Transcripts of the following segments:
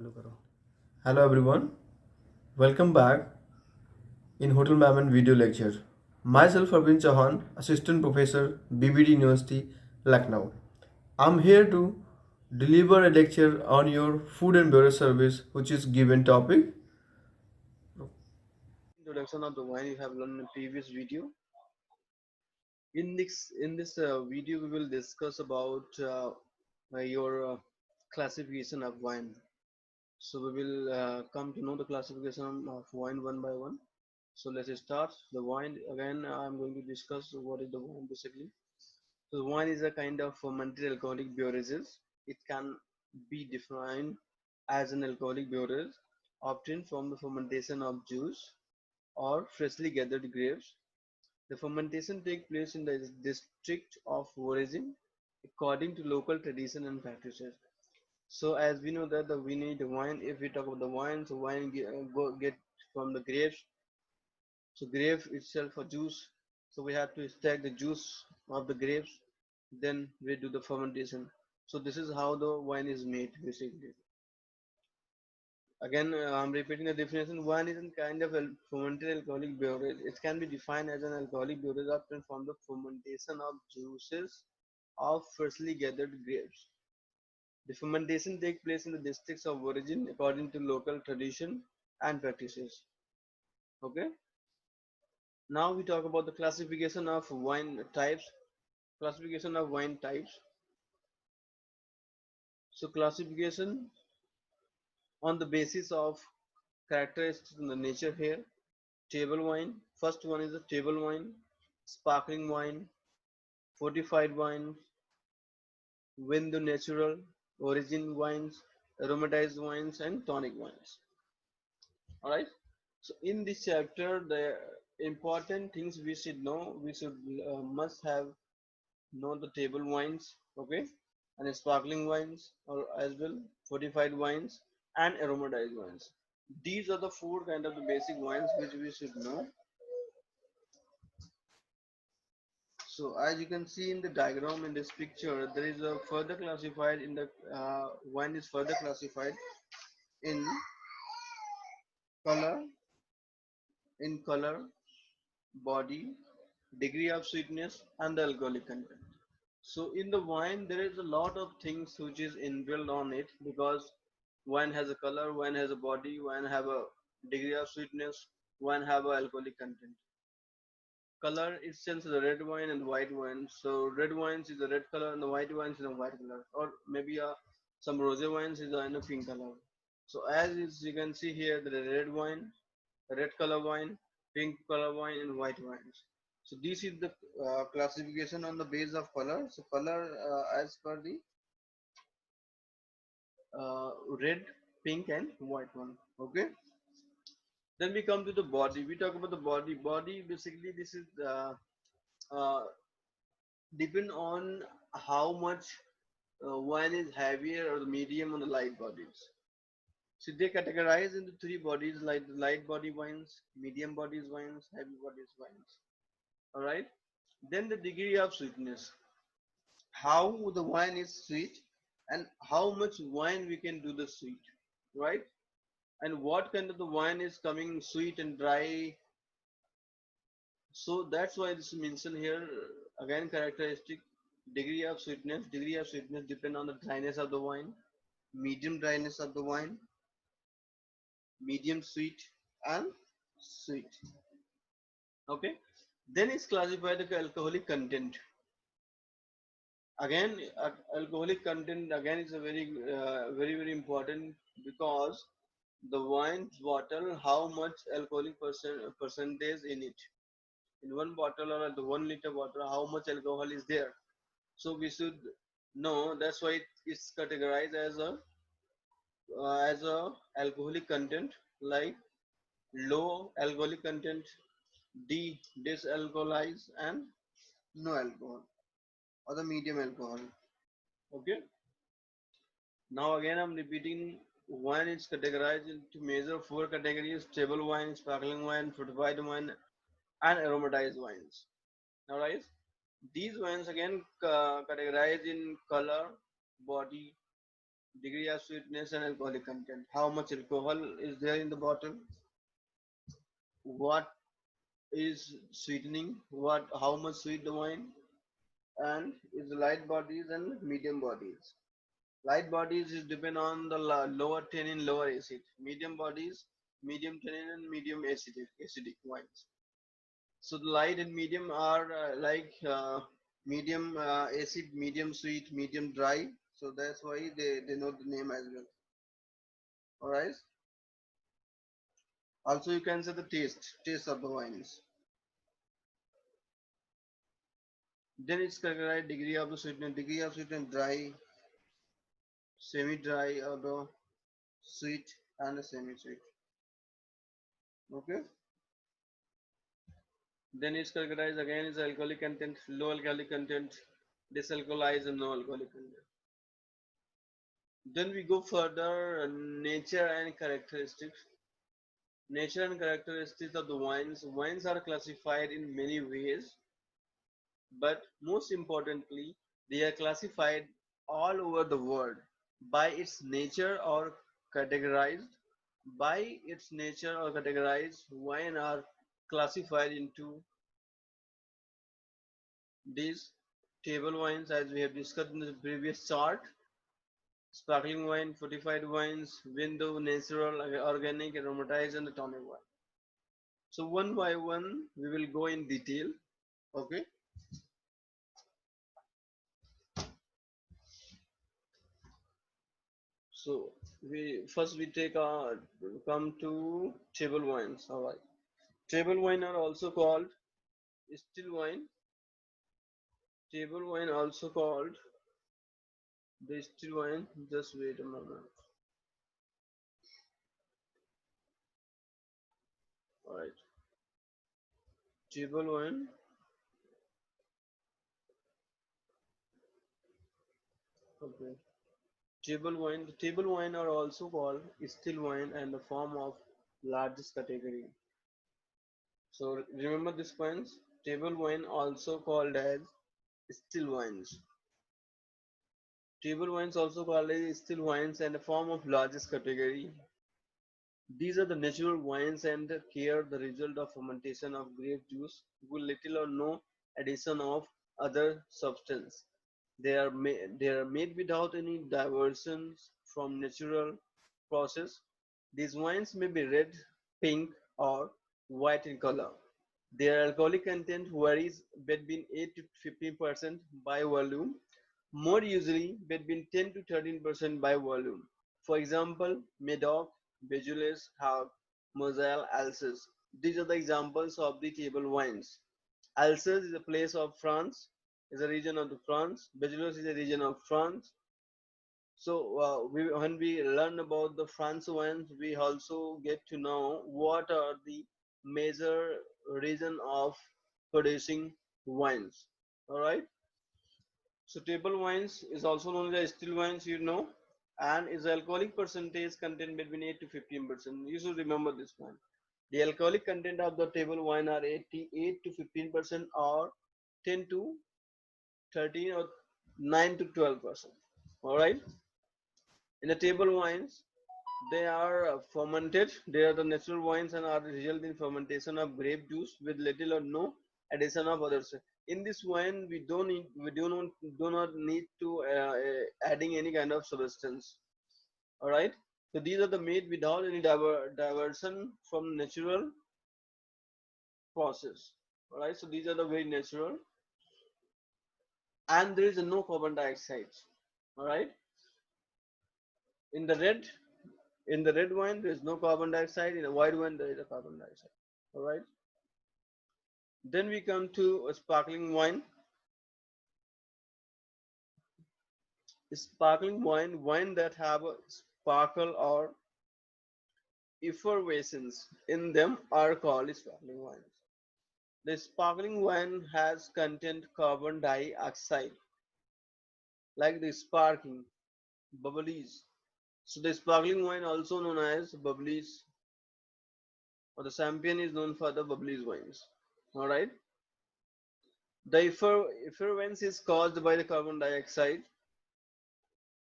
Hello everyone, welcome back in Hotel Mammon video lecture. Myself Arvind Chauhan, Assistant Professor, BBD University, Lucknow. I'm here to deliver a lecture on your food and beverage service, which is given topic. Introduction of the wine you have learned in the previous video. In this video, we will discuss about your classification of wine. So we will come to know the classification of wine one by one. So let's start. The wine again. I'm going to discuss what is the wine basically. So wine is a kind of fermented alcoholic beverages. It can be defined as an alcoholic beverage obtained from the fermentation of juice or freshly gathered grapes. The fermentation takes place in the district of origin according to local tradition and practices. So as we know that we need the wine. If we talk about the wine, so wine get from the grapes. So grape itself a juice. So we have to extract the juice of the grapes. Then we do the fermentation. So this is how the wine is made basically. Again, I'm repeating the definition. Wine is a kind of fermented alcoholic beverage. It can be defined as an alcoholic beverage obtained from the fermentation of juices of freshly gathered grapes. The fermentation takes place in the districts of origin according to local tradition and practices. Okay. Now we talk about the classification of wine types. Classification of wine types. So classification on the basis of characteristics in the nature here. Table wine. First one is the table wine, sparkling wine, fortified wine, window natural, origin wines, aromatized wines, and tonic wines. Alright. So in this chapter, the important things we should know, we should must have know the table wines, okay, and sparkling wines, or as well fortified wines and aromatized wines. These are the four kind of the basic wines which we should know. So as you can see in the diagram in this picture, there is a further classified in the wine is further classified in color, color, body, degree of sweetness, and the alcoholic content. So in the wine, there is a lot of things which is inbuilt on it because wine has a color, wine has a body, wine have a degree of sweetness, wine have a alcoholic content. Color itself is a red wine and white wine. So red wines is a red color and the white wines is a white color, or maybe some rosé wines is in a pink color. So as is, you can see here, the red wine, red color wine, pink color wine, and white wines. So this is the classification on the base of color. So color as per the red, pink, and white one. Okay. Then we come to the body. We talk about the body. Body basically this is uh, depend on how much wine is heavier or medium on the light bodies. So they categorize into three bodies like the light body wines, medium bodies wines, heavy bodies wines. Alright. Then the degree of sweetness. How the wine is sweet and how much wine we can do the sweet. Right? And what kind of the wine is coming sweet and dry. So that's why this is mentioned here. Again, characteristic degree of sweetness. Degree of sweetness depend on the dryness of the wine, medium dryness of the wine, medium sweet, and sweet. Okay. Then it's classified the alcoholic content. Again, alcoholic content again is a very important because the wine bottle how much alcoholic percentage in it. In one bottle or the 1 liter bottle, how much alcohol is there? So we should know. That's why it is categorized as a alcoholic content like low alcoholic content, disalcoholized, and no alcohol or the medium alcohol. Okay. Now again I'm repeating. Wine is categorized into major four categories: table wine, sparkling wine, fortified wine, and aromatized wines. Now guys, these wines again categorized in color, body, degree of sweetness and alcoholic content. How much alcohol is there in the bottle? What is sweetening? What? How much sweet the wine? And is light bodies and medium bodies. Light bodies is depend on the lower tannin, lower acid. Medium bodies, medium tannin and medium acidic wines. So the light and medium are medium acid, medium sweet, medium dry. So that's why they know the name as well. Alright. Also you can say the taste of the wines. Then it's categorized degree of sweetness dry, semi-dry, or the sweet and a semi-sweet. Okay. Then it's categorized again is alcoholic content, low alcoholic content, disalcoholized and no alcoholic content. Then we go further, nature and characteristics. Nature and characteristics of the wines. Wines are classified in many ways, but most importantly, they are classified all over the world by its nature or categorized. By its nature or categorized, wine are classified into these table wines as we have discussed in the previous chart: sparkling wine, fortified wines, window, natural, organic, aromatized, and the tonic wine. So one by one, we will go in detail. Okay. So we take come to table wines. All right. Table wine are also called still wine. Table wine also called the still wine. Just wait a moment. All right. Table wine. Okay. Table wine. The table wine are also called still wine and the form of largest category. So remember this points. Table wine also called as still wines. Table wines also called as still wines and a form of largest category. These are the natural wines and care the result of fermentation of grape juice with little or no addition of other substance. They are made without any diversions from natural process. These wines may be red, pink, or white in color. Their alcoholic content varies between 8 to 15% by volume, more usually between 10 to 13% by volume. For example, Medoc, Beaujolais, Hague, Moselle, Alsace. These are the examples of the table wines. Alsace is a place of France, is a region of the France. Beaujolais is a region of France. So when we learn about the France wines, we also get to know what are the major region of producing wines. All right. So table wines is also known as still wines, you know, and is alcoholic percentage content between 8 to 15%. You should remember this one. The alcoholic content of the table wine are 88 to 15% or 10 to 13 or 9 to 12%. All right. In the table wines, they are fermented. They are the natural wines and are the result in fermentation of grape juice with little or no addition of others. In this wine, we do not need to adding any kind of substance. All right. So these are the made without any diversion from natural process. All right. So these are the very natural, and there is no carbon dioxide. All right. In the red in the red wine, there is no carbon dioxide. In the white wine, there is a carbon dioxide. All right. Then we come to a sparkling wine. Sparkling wine that have a sparkle or effervescence in them are called sparkling wines. The sparkling wine has content carbon dioxide, like the sparkling, bubblies. So the sparkling wine, also known as bubblies, or the champagne, is known for the bubblies wines. All right. The effervescence is caused by the carbon dioxide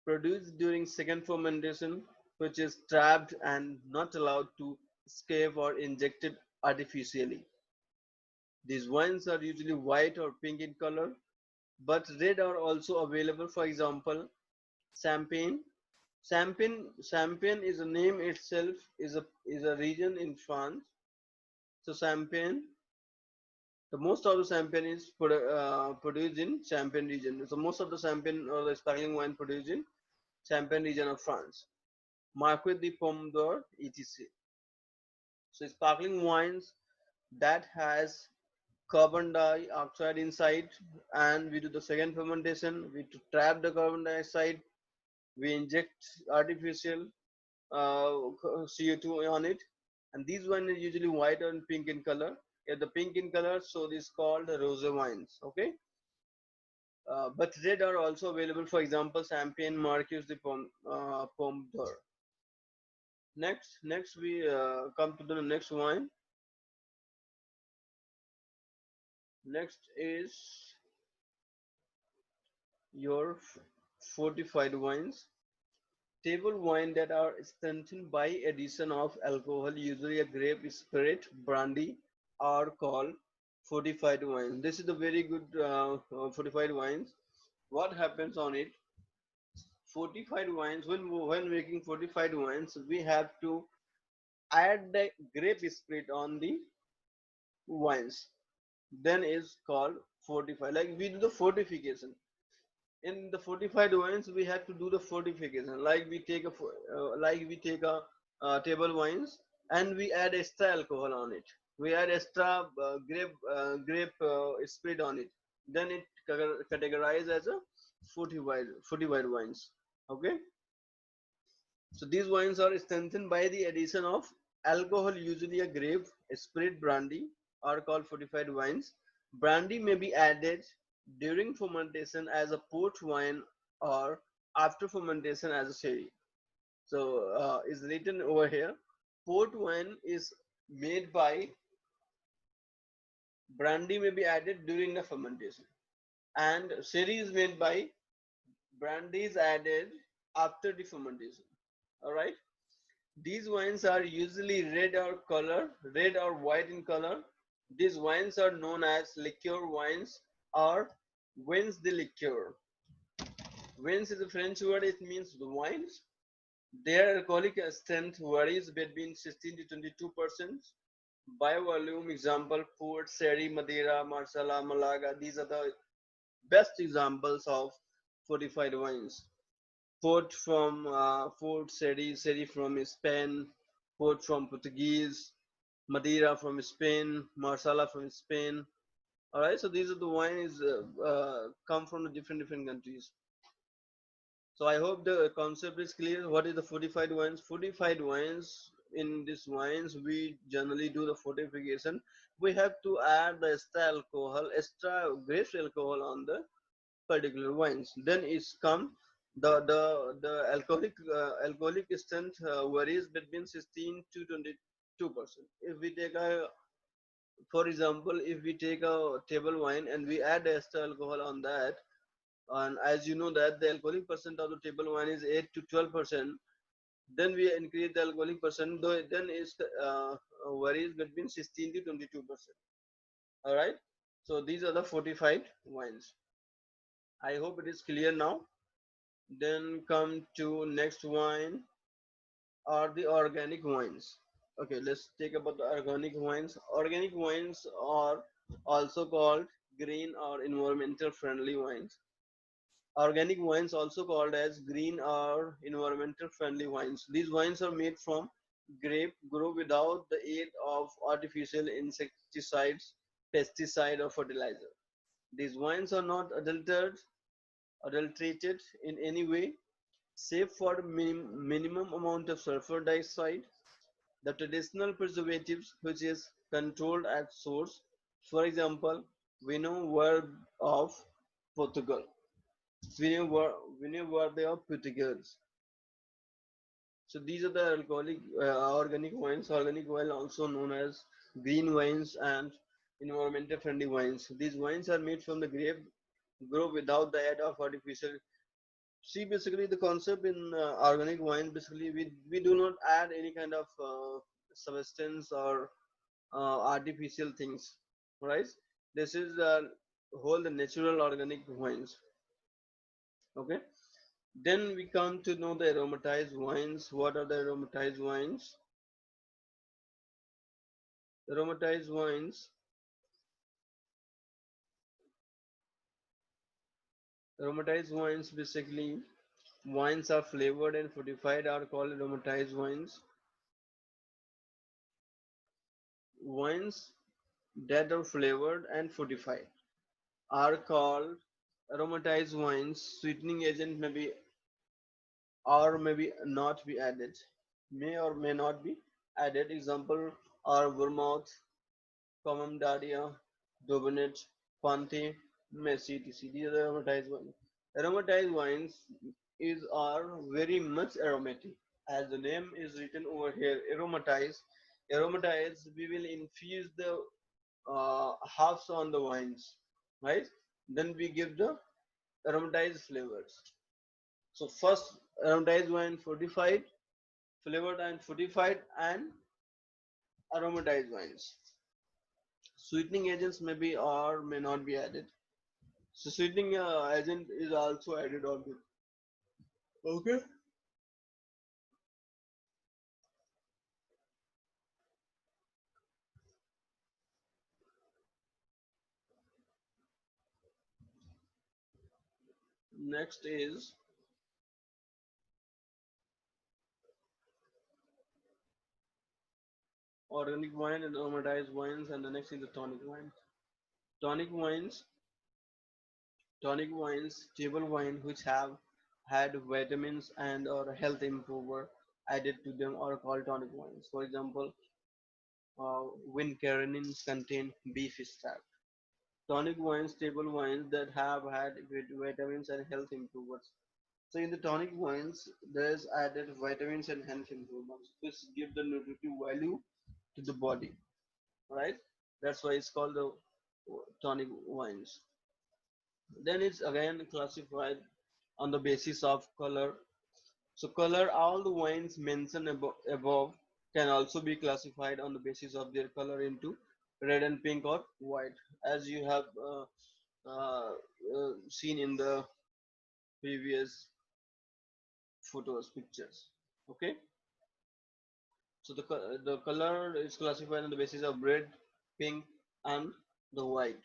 produced during second fermentation, which is trapped and not allowed to escape or injected artificially. These wines are usually white or pink in color, but red are also available. For example, champagne. Champagne is a name itself is a region in France. So champagne, the most of the champagne is produced in Champagne region. So most of the champagne or the sparkling wine produced in Champagne region of France. Marquis de Pomme d'Or, etc. So sparkling wines that has carbon dioxide inside, and we do the second fermentation. We to trap the carbon dioxide. We inject artificial CO2 on it, and these wines are usually white and pink in color. If the pink in color, so this is called rosé wines. Okay, but red are also available. For example, Champagne, Marquis de Pomme d'Or. Next we come to the next wine. Next is your fortified wines. Table wine that are strengthened by addition of alcohol, usually a grape spirit, brandy, are called fortified wines. This is a very good fortified wines. What happens on it? Fortified wines. When making fortified wines, we have to add the grape spirit on the wines. Then is called fortified. Like we do the fortification. In the fortified wines we have to do the fortification, like we take a table wines and we add extra alcohol on it, we add extra grape spirit on it, then it categorized as a fortified wines. Okay, so these wines are strengthened by the addition of alcohol, usually a grape spirit, brandy, are called fortified wines. Brandy may be added during fermentation as a port wine or after fermentation as a sherry. So is written over here. Port wine is made by brandy may be added during the fermentation, and sherry is made by brandy is added after the fermentation. All right. These wines are usually red or white in color. These wines are known as liqueur wines or vins de liqueur. Vins is a French word, it means the wines. Their alcoholic strength varies between 16 to 22% by volume. Example, Port, Sherry, Madeira, Marsala, Malaga. These are the best examples of fortified wines. Port, Sherry from Spain, Port from Portuguese, Madeira from Spain, Marsala from Spain. All right, so these are the wines come from the different countries. So I hope the concept is clear. What is the fortified wines? Fortified wines, in these wines we generally do the fortification. We have to add the extra grape alcohol on the particular wines. Then it's come the alcoholic strength varies between 16 to 22%. If we take a For example, if we take a table wine and we add extra alcohol on that, and as you know that the alcoholic percent of the table wine is 8 to 12%, then we increase the alcoholic percent, though then is varies between 16 to 22%. All right. So these are the fortified wines. I hope it is clear now. Then come to next wine are the organic wines. Okay, let's take about the organic wines. Organic wines are also called green or environmental friendly wines. Organic wines also called as green or environmental friendly wines. These wines are made from grape, grow without the aid of artificial insecticides, pesticide or fertilizer. These wines are not adulterated in any way, save for minimum amount of sulfur dioxide, the traditional preservatives which is controlled at source. For example, vinegar of Portugal, vinegar of Portugal. So these are the organic wines. Organic wine also known as green wines and environmental friendly wines. These wines are made from the grape, grow without the aid of artificial See, basically the concept in organic wine, basically we do not add any kind of substance or artificial things, right? This is whole the natural organic wines. Okay, then we come to know the aromatized wines. What are the aromatized wines? Aromatized wines. Aromatized wines, basically wines are flavored and fortified, are called aromatized wines. Wines that are flavored and fortified are called aromatized wines. Sweetening agent may be or maybe not be added, may or may not be added. Example are vermouth, Commandaria, Dobinet, Ponte, Messi, etc. These are the aromatized wines. Aromatized wines are very much aromatic. As the name is written over here, aromatized. Aromatized, we will infuse the herbs on the wines, right? Then we give the aromatized flavors. So first aromatized wine fortified, flavored and fortified, and aromatized wines. Sweetening agents may be or may not be added. So sweetening agent is also added on it. Okay. Next is organic wine and aromatized wines, and the next is the tonic wine. Tonic wines, tonic wines, table wine which have had vitamins and or health improver added to them are called tonic wines. For example, when carinins contain beef extract. Tonic wines, table wines that have had vitamins and health improvers. So in the tonic wines, there's added vitamins and health improvements, which give the nutritive value to the body, right? That's why it's called the tonic wines. Then it's again classified on the basis of color. So color, all the wines mentioned above can also be classified on the basis of their color into red and pink or white, as you have seen in the previous photos, pictures. Okay, so the color is classified on the basis of red, pink, and the white.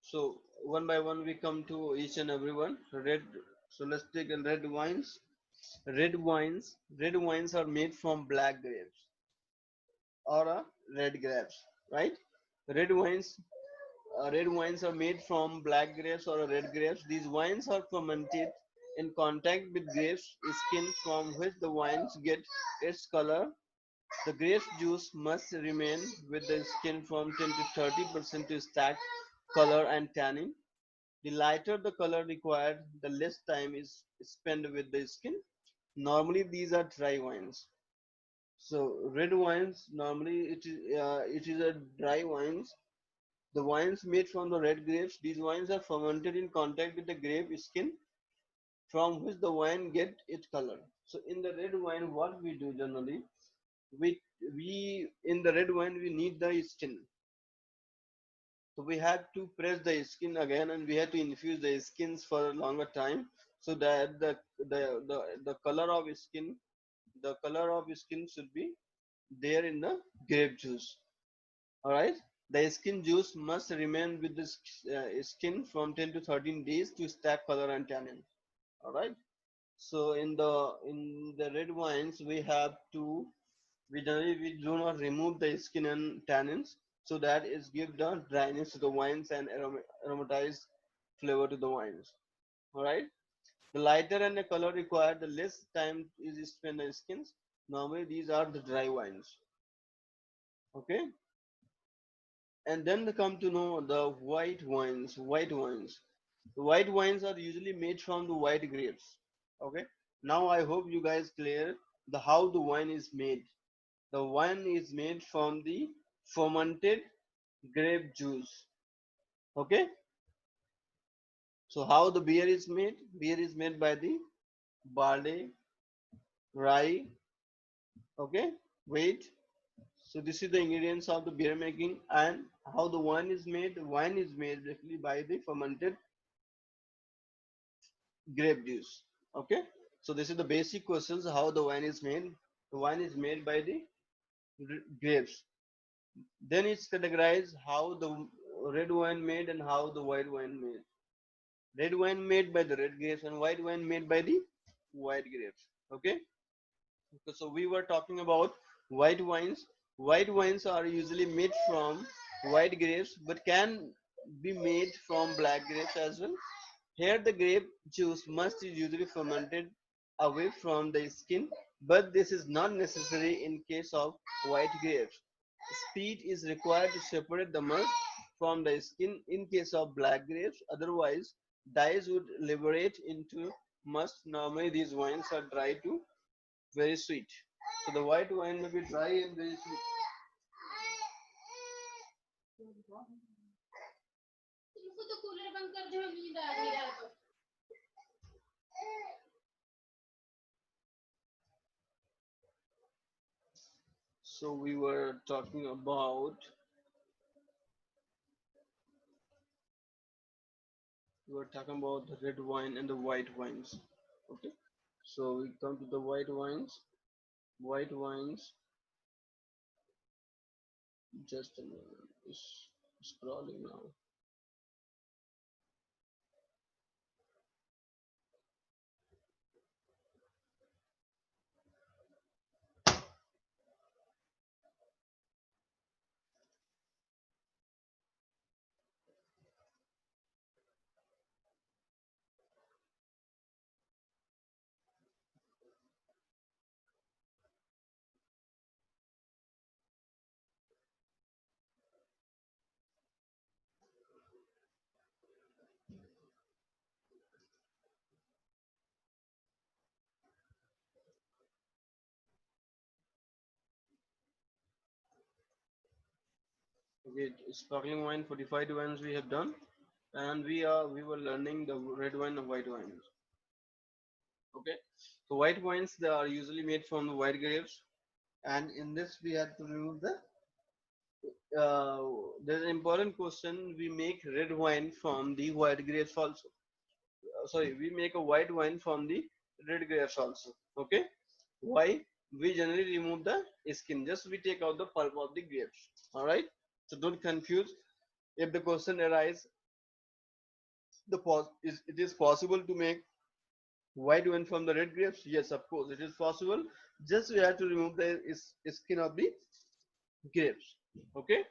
So one by one we come to each and every one. Red. So let's take red wines. Red wines are made from black grapes or red grapes, right? Red wines, red wines are made from black grapes or red grapes. These wines are fermented in contact with grapes skin from which the wines get its color. The grape juice must remain with the skin from 10 to 30% to stack color and tannin. The lighter the color required, the less time is spent with the skin. Normally, these are dry wines. So red wines normally it is a dry wines. The wines made from the red grapes. These wines are fermented in contact with the grape skin, from which the wine get its color. So in the red wine, what we do generally, we in the red wine we need the skin. So we had to press the skin again, and we had to infuse the skins for a longer time, so that the color of skin, the color of skin should be there in the grape juice. All right. The skin juice must remain with the skin from 10 to 13 days to stack color and tannin. All right. So in the red wines we have to, we generally we do not remove the skin and tannins, so that is give the dryness to the wines and aromatized flavor to the wines. All right. The lighter and the color required, the less time is spent on the skins. Normally these are the dry wines. Okay. And then they come to know the white wines. White wines. The white wines are usually made from the white grapes. Okay. Now I hope you guys clear the how the wine is made. The wine is made from the fermented grape juice. Okay. So how the beer is made? Beer is made by the barley, rye, okay, wheat. So this is the ingredients of the beer making, and how the wine is made. Wine is made directly by the fermented grape juice. Okay. So this is the basic questions how the wine is made. The wine is made by the grapes. Then it's categorized how the red wine made and how the white wine made. Red wine made by the red grapes and white wine made by the white grapes. Okay. So we were talking about white wines. White wines are usually made from white grapes, but can be made from black grapes as well. Here the grape juice must is usually fermented away from the skin, but this is not necessary in case of white grapes. Speed is required to separate the must from the skin in case of black grapes, otherwise dyes would liberate into must. Normally these wines are dry to very sweet. So the white wine may be dry and very sweet. So we were talking about the red wine and the white wines. Okay. So we come to the white wines. White wines. Just a moment. It's scrolling now. Okay, sparkling wine, fortified wines we have done, and we were learning the red wine and white wines. Okay, so white wines they are usually made from the white grapes, and in this we have to remove the. Uh, there's an important question. We make red wine from the white grapes also. Sorry, we make a white wine from the red grapes also. Okay, why? We generally remove the skin. Just we take out the pulp of the grapes. All right. So don't confuse. If the question arises, it is possible to make white wine from the red grapes? Yes, of course, it is possible. Just we have to remove the skin of the grapes. Okay.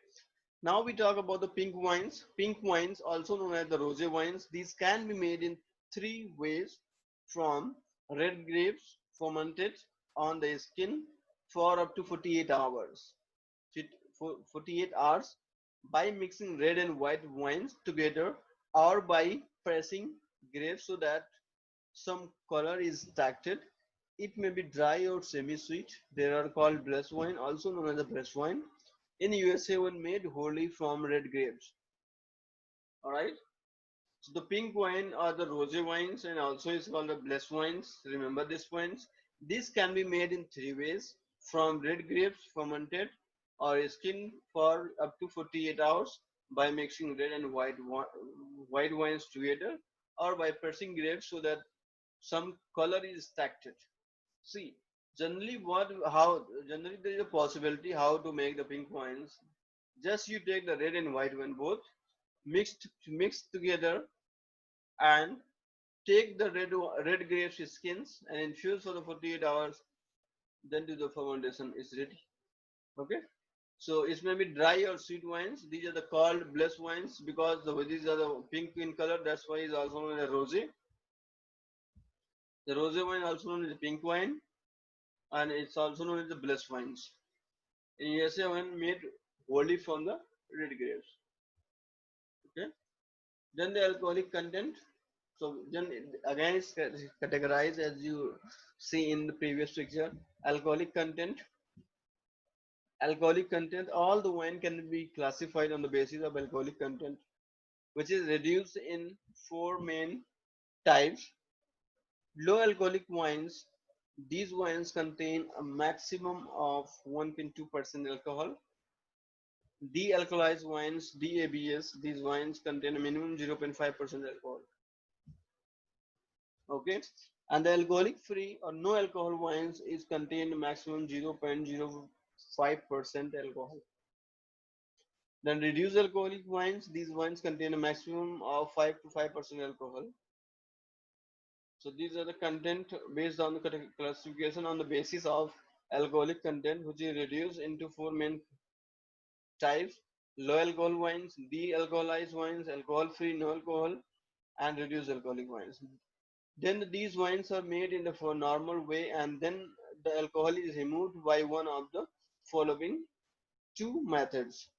Now we talk about the pink wines. Pink wines, also known as the rosé wines, these can be made in three ways: from red grapes fermented on the skin for up to 48 hours. 48 hours by mixing red and white wines together or by pressing grapes so that some color is extracted. It may be dry or semi-sweet. They are called blush wine, also known as a blush wine. In USA, one made wholly from red grapes. All right. So the pink wine are the rosé wines, and also is called the blush wines. Remember these wines. This can be made in three ways: from red grapes fermented or skinned for up to 48 hours by mixing red and white wines together, or by pressing grapes so that some color is extracted. See, generally there is a possibility how to make the pink wines. Just you take the red and white wine both mixed together and take the red grapes skins and infuse for the 48 hours. Then do the fermentation is ready. Okay. So it may be dry or sweet wines. These are the called blush wines because these are the pink in color. That's why it's also known as rosé. The rosé wine also known as pink wine, and it's also known as the blush wines. In USA, wine made wholly from the red grapes. Okay. Then the alcoholic content. So then again it's categorized as you see in the previous picture. Alcoholic content. Alcoholic content. All the wine can be classified on the basis of alcoholic content. which is reduced in four main types. Low alcoholic wines. These wines contain a maximum of 1.2% alcohol. De-alcoholized wines, DABS, these wines contain a minimum 0.5% alcohol. Okay, and the alcoholic free or no alcohol wines is contained maximum 0.05% alcohol. Then reduced alcoholic wines, these wines contain a maximum of 5 to 5% alcohol. So these are the content based on the classification on the basis of alcoholic content, which is reduced into four main types: low alcohol wines, de-alcoholized wines, alcohol free, no alcohol, and reduced alcoholic wines. Then these wines are made in the normal way, and then the alcohol is removed by one of the following two methods.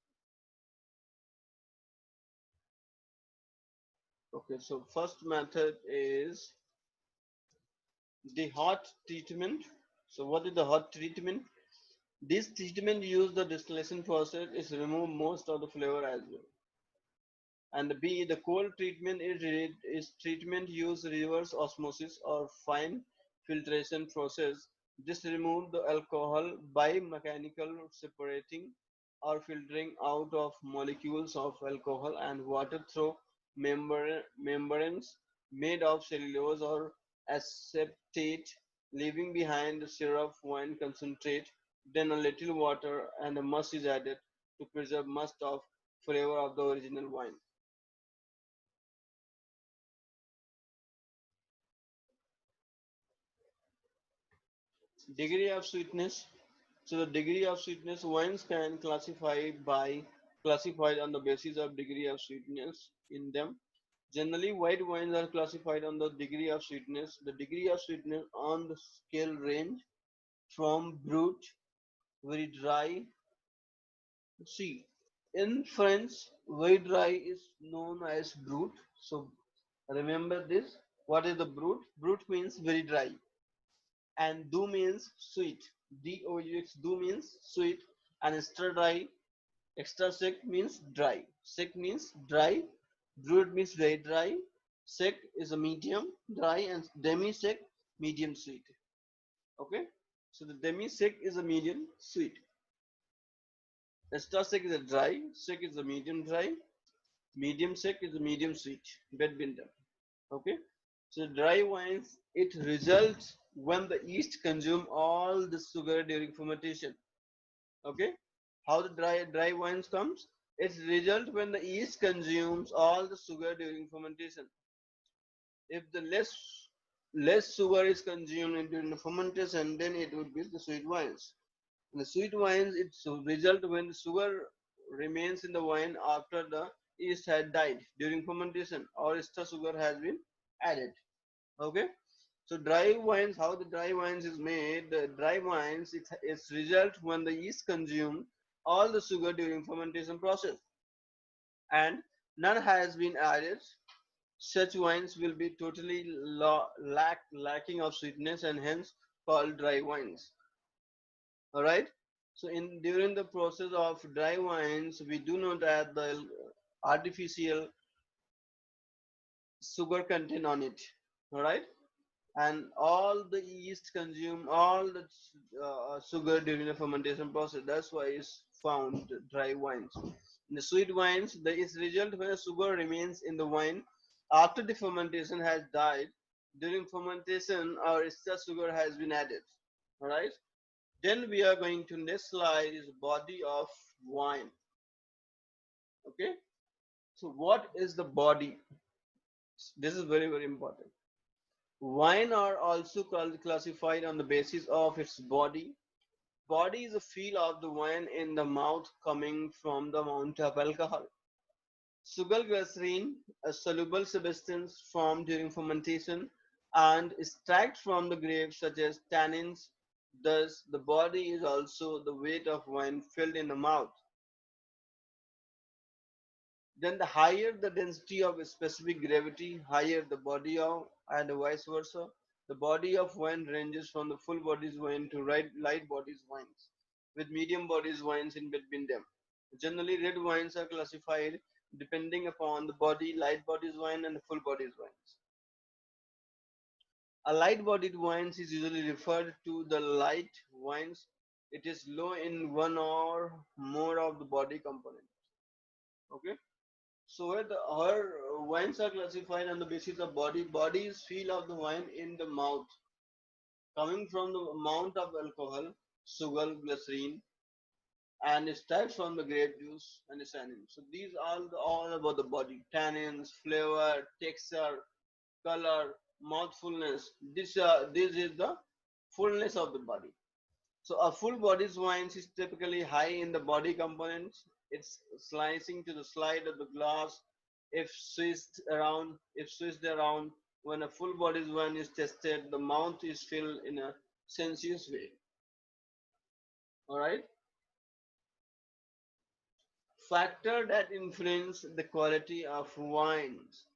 Okay, so first method is the hot treatment. So what is the hot treatment? This treatment use the distillation process is remove most of the flavor as well. And B, the cold treatment is treatment use reverse osmosis or fine filtration process. This remove the alcohol by mechanical separating or filtering out of molecules of alcohol and water through membranes made of cellulose or acetate, leaving behind the syrup wine concentrate. Then a little water and a must is added to preserve most of flavor of the original wine. Degree of sweetness. So the degree of sweetness, wines can classified on the basis of degree of sweetness in them. Generally, white wines are classified on the degree of sweetness. The degree of sweetness on the scale range from brut, very dry. See, in French, very dry is known as brut. So remember this. What is the brut? Brut means very dry, and do means sweet. Deux, do means sweet, and extra sec means dry. Sec means dry, brut means very dry, sec is a medium dry, and demi sec medium sweet. Okay, so the demi sec is a medium sweet, extra sec is a dry, sec is a medium dry, medium sec is a medium sweet, between them. Okay, so dry wines, it results when the yeast consume all the sugar during fermentation. Okay, how the dry wines comes? Its result when the yeast consumes all the sugar during fermentation. If the less sugar is consumed during the fermentation, then it would be the sweet wines. And the sweet wines, its result when the sugar remains in the wine after the yeast had died during fermentation or extra sugar has been added. Okay, so dry wines, how the dry wines is made? The dry wines, its result when the yeast consume all the sugar during fermentation process and none has been added. Such wines will be totally lacking of sweetness and hence called dry wines. All right. So in during the process of dry wines, we do not add the artificial sugar content on it. All right. And all the yeast consume all the sugar during the fermentation process. That's why it's found dry wines. In the sweet wines, there is result when sugar remains in the wine after the fermentation has died. During fermentation, our extra sugar has been added. All right. Then we are going to next slide is body of wine. Okay. So what is the body? This is very important. Wine are also classified on the basis of its body. Body is a feel of the wine in the mouth coming from the amount of alcohol. Sugar glycerine, a soluble substance formed during fermentation and extract from the grapes such as tannins. Thus, the body is also the weight of wine filled in the mouth. Then the higher the density of a specific gravity, higher the body of, and vice versa. The body of wine ranges from the full bodies wine to light bodies wines, with medium bodies wines in between them. Generally, red wines are classified depending upon the body, light bodies wine and full bodies wines. A light bodied wines is usually referred to the light wines. It is low in one or more of the body component. Okay. So where the our wines are classified on the basis of body. Body is feel of the wine in the mouth, coming from the amount of alcohol, sugar, glycerine, and extract from the grape juice and the tannin. So these are all about the body. Tannins, flavor, texture, color, mouthfulness. This is the fullness of the body. So a full body wine is typically high in the body components. It's slicing to the slide of the glass. If switched around, when a full body wine is tested, the mouth is filled in a sensuous way. All right. Factor that influence the quality of wines.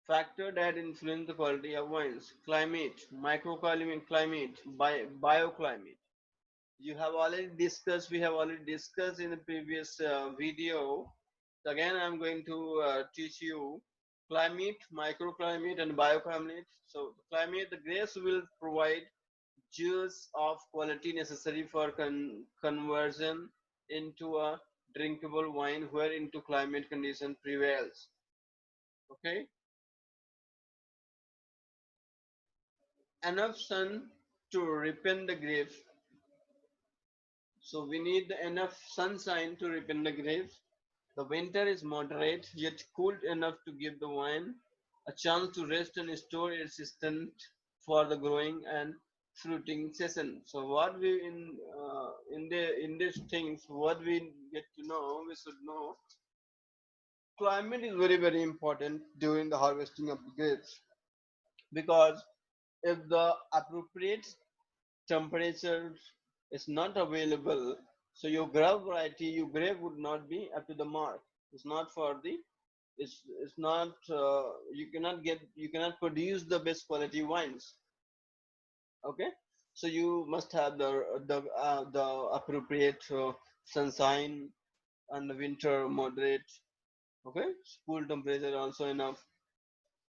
Factor that influence the quality of wines. Climate, microclimate, climate, bioclimate. We have already discussed in the previous video. So again, I'm going to teach you climate, microclimate, and bioclimate. So climate, the grapes will provide juice of quality necessary for conversion into a drinkable wine where into climate condition prevails. Okay, enough sun to ripen the grapes. So we need enough sunshine to ripen the grapes. The winter is moderate yet cool enough to give the wine a chance to rest and store its strength for the growing and fruiting season. So what we in these things, what we get to know, we should know climate is very important during the harvesting of the grapes, because if the appropriate temperature is not available, so your grape would not be up to the mark. It's not for the it's not you cannot produce the best quality wines. Okay, so you must have the appropriate sunshine, and the winter moderate. Okay, cool temperature also enough.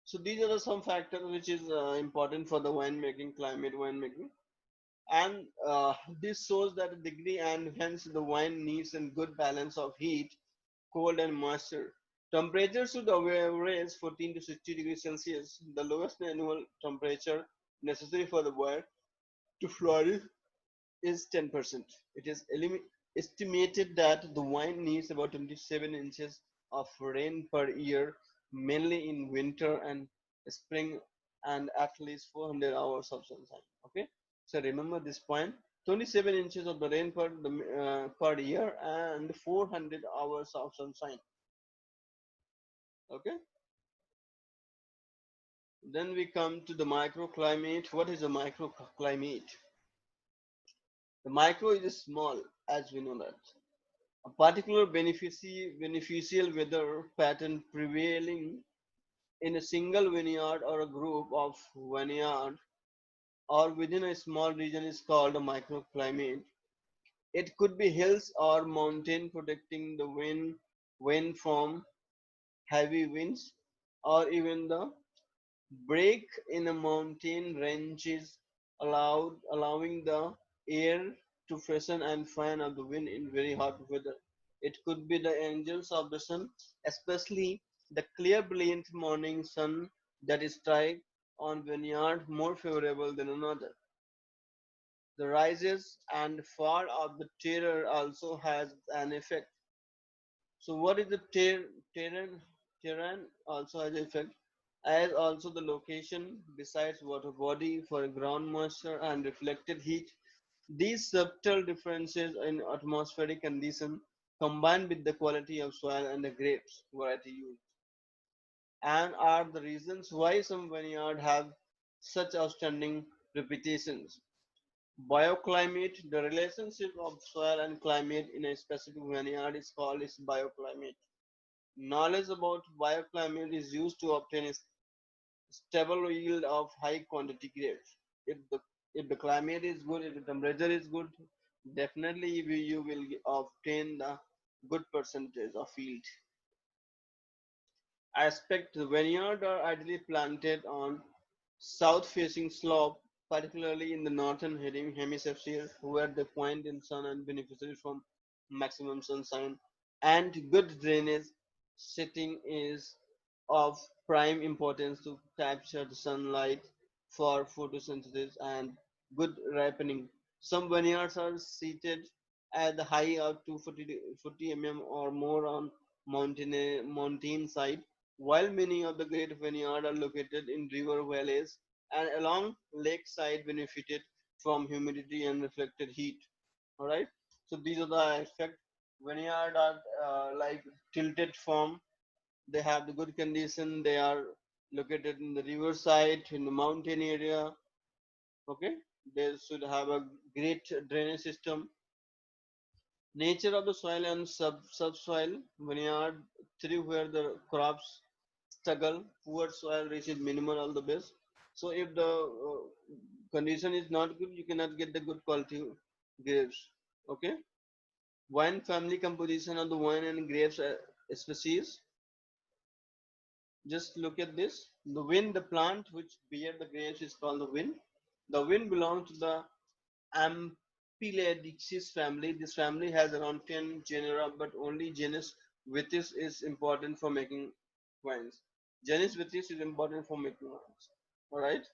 So these are some factors which is important for the winemaking, climate winemaking. And this shows that the degree and hence the wine needs a good balance of heat, cold, and moisture. Temperature should average 14 to 60 degrees Celsius, the lowest annual temperature necessary for the wine to flourish is 10%. It is estimated that the wine needs about 27 inches of rain per year, mainly in winter and spring, and at least 400 hours of sunshine. Okay, so remember this point: 27 inches of the rain per year and 400 hours of sunshine. Okay, then we come to the microclimate. What is a microclimate? The micro is small, as we know that. A particular beneficial weather pattern prevailing in a single vineyard or a group of vineyard or within a small region is called a microclimate. It could be hills or mountain protecting the wind from heavy winds, or even the break in a mountain ranges allowing the air to freshen and fan of the wind in very hot weather. It could be the angels of the sun, especially the clear brilliant morning sun that strike on vineyard more favorable than another. The rises and fall of the terrain also has an effect. So what is the terrain? Terrain also has effect, as also the location, besides water body for ground moisture and reflected heat. These subtle differences in atmospheric condition combined with the quality of soil and the grapes variety used, and are the reasons why some vineyards have such outstanding reputations. Bioclimate, the relationship of soil and climate in a specific vineyard is called its bioclimate. Knowledge about bioclimate is used to obtain a stable yield of high quantity grapes. If the climate is good, if the temperature is good, definitely you will obtain the good percentage of yield. Aspect: the vineyard are ideally planted on south-facing slope, particularly in the northern hemisphere, where they point in sun and beneficiary from maximum sunshine, and good drainage setting is of prime importance to capture the sunlight for photosynthesis and good ripening. Some vineyards are seated at the high of 240 mm or more on mountain side, while many of the great vineyards are located in river valleys and along lakeside benefited from humidity and reflected heat. Alright, so these are the effect. Vineyard are like tilted form. They have the good condition. They are located in the riverside, in the mountain area. Okay, they should have a great drainage system. Nature of the soil and subsoil: vineyard thrive where the crops struggle. Poor soil receives minimal all the best. So if the condition is not good, you cannot get the good quality grapes. Okay. Wine family composition of the wine and grapes species. Just look at this. The vine, the plant which bear the grapes, is called the vine. The vine belongs to the Ampeladices family. This family has around 10 genera, but only genus Vitis is important for making wines. Genus Vitis is important for making wines. Alright.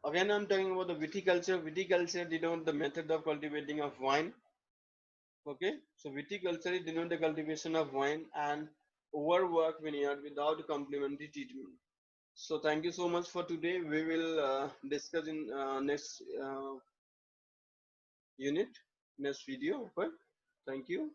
Again, I'm talking about the viticulture. Viticulture denotes the method of cultivating of wine. Okay, so viticulture denotes the cultivation of wine and overwork vineyard without complementary treatment. So thank you so much for today. We will discuss in next unit, next video. Okay, thank you.